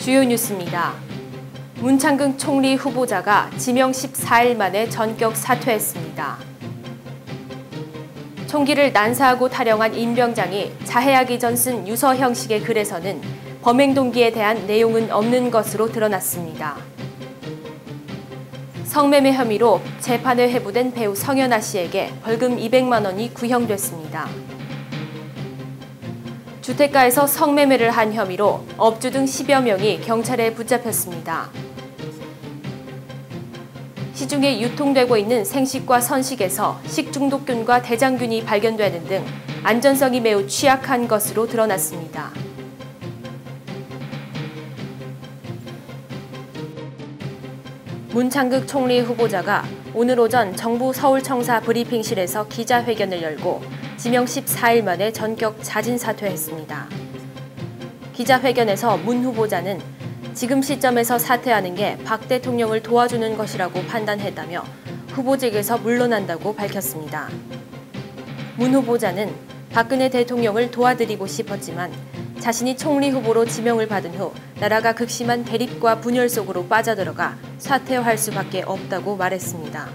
주요 뉴스입니다. 문창극 총리 후보자가 지명 14일 만에 전격 사퇴했습니다. 총기를 난사하고 탈영한 임병장이 자해하기 전 쓴 유서 형식의 글에서는 범행 동기에 대한 내용은 없는 것으로 드러났습니다. 성매매 혐의로 재판에 회부된 배우 성현아 씨에게 벌금 200만 원이 구형됐습니다. 주택가에서 성매매를 한 혐의로 업주 등 10여 명이 경찰에 붙잡혔습니다. 시중에 유통되고 있는 생식과 선식에서 식중독균과 대장균이 발견되는 등 안전성이 매우 취약한 것으로 드러났습니다. 문창극 총리 후보자가 오늘 오전 정부 서울청사 브리핑실에서 기자회견을 열고 지명 14일 만에 전격 자진 사퇴했습니다. 기자회견에서 문 후보자는 지금 시점에서 사퇴하는 게 박 대통령을 도와주는 것이라고 판단했다며 후보직에서 물러난다고 밝혔습니다. 문 후보자는 박근혜 대통령을 도와드리고 싶었지만 자신이 총리 후보로 지명을 받은 후 나라가 극심한 대립과 분열 속으로 빠져들어가 사퇴할 수밖에 없다고 말했습니다.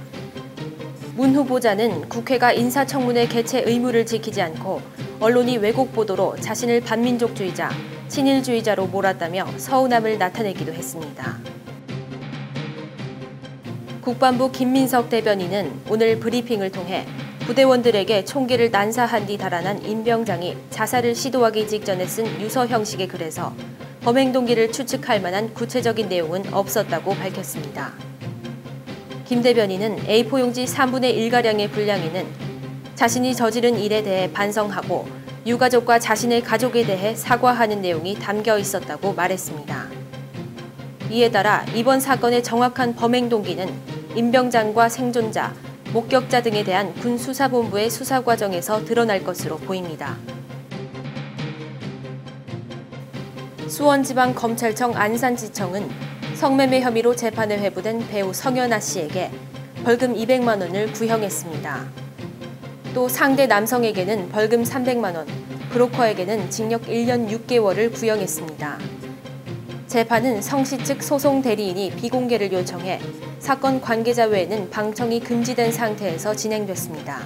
문 후보자는 국회가 인사청문회 개최 의무를 지키지 않고 언론이 왜곡 보도로 자신을 반민족주의자, 친일주의자로 몰았다며 서운함을 나타내기도 했습니다. 국방부 김민석 대변인은 오늘 브리핑을 통해 부대원들에게 총기를 난사한 뒤 달아난 임병장이 자살을 시도하기 직전에 쓴 유서 형식의 글에서 범행 동기를 추측할 만한 구체적인 내용은 없었다고 밝혔습니다. 김 대변인은 A4 용지 3분의 1가량의 분량에는 자신이 저지른 일에 대해 반성하고 유가족과 자신의 가족에 대해 사과하는 내용이 담겨 있었다고 말했습니다. 이에 따라 이번 사건의 정확한 범행 동기는 임병장과 생존자, 목격자 등에 대한 군수사본부의 수사 과정에서 드러날 것으로 보입니다. 수원지방검찰청 안산지청은 성매매 혐의로 재판에 회부된 배우 성현아 씨에게 벌금 200만 원을 구형했습니다. 또 상대 남성에게는 벌금 300만 원, 브로커에게는 징역 1년 6개월을 구형했습니다. 재판은 성씨 측 소송 대리인이 비공개를 요청해 사건 관계자 외에는 방청이 금지된 상태에서 진행됐습니다.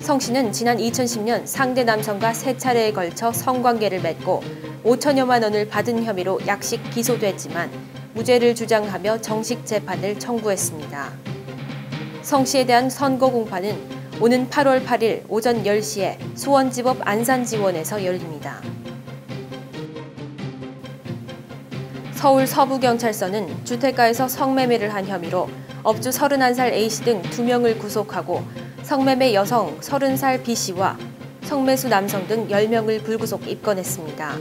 성씨는 지난 2010년 상대 남성과 3차례에 걸쳐 성관계를 맺고 5천여만 원을 받은 혐의로 약식 기소됐지만 무죄를 주장하며 정식 재판을 청구했습니다. 성씨에 대한 선고 공판은 오는 8월 8일 오전 10시에 수원지법 안산지원에서 열립니다. 서울 서부경찰서는 주택가에서 성매매를 한 혐의로 업주 31살 A씨 등 2명을 구속하고 성매매 여성 30살 B씨와 성매수 남성 등 10명을 불구속 입건했습니다.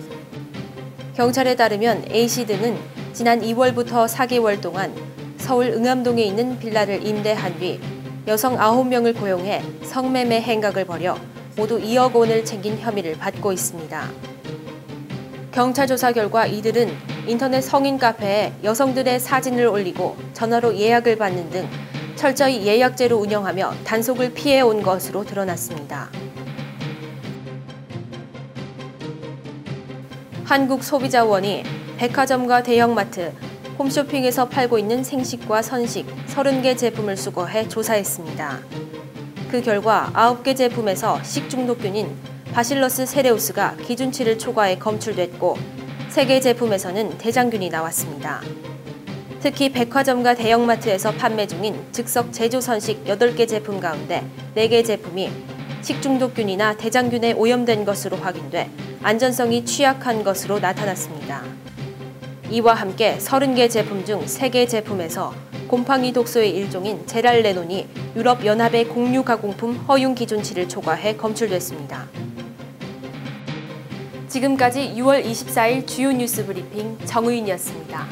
경찰에 따르면 A씨 등은 지난 2월부터 4개월 동안 서울 응암동에 있는 빌라를 임대한 뒤 여성 9명을 고용해 성매매 행각을 벌여 모두 2억 원을 챙긴 혐의를 받고 있습니다. 경찰 조사 결과 이들은 인터넷 성인 카페에 여성들의 사진을 올리고 전화로 예약을 받는 등 철저히 예약제로 운영하며 단속을 피해온 것으로 드러났습니다. 한국소비자원이 백화점과 대형마트, 홈쇼핑에서 팔고 있는 생식과 선식 30개 제품을 수거해 조사했습니다. 그 결과 9개 제품에서 식중독균인 바실러스 세레우스가 기준치를 초과해 검출됐고 3개 제품에서는 대장균이 나왔습니다. 특히 백화점과 대형마트에서 판매 중인 즉석 제조 선식 8개 제품 가운데 4개 제품이 식중독균이나 대장균에 오염된 것으로 확인돼 안전성이 취약한 것으로 나타났습니다. 이와 함께 30개 제품 중 3개 제품에서 곰팡이 독소의 일종인 제랄레논이 유럽연합의 공유 가공품 허용 기준치를 초과해 검출됐습니다. 지금까지 6월 24일 주요 뉴스 브리핑 정의윤이었습니다.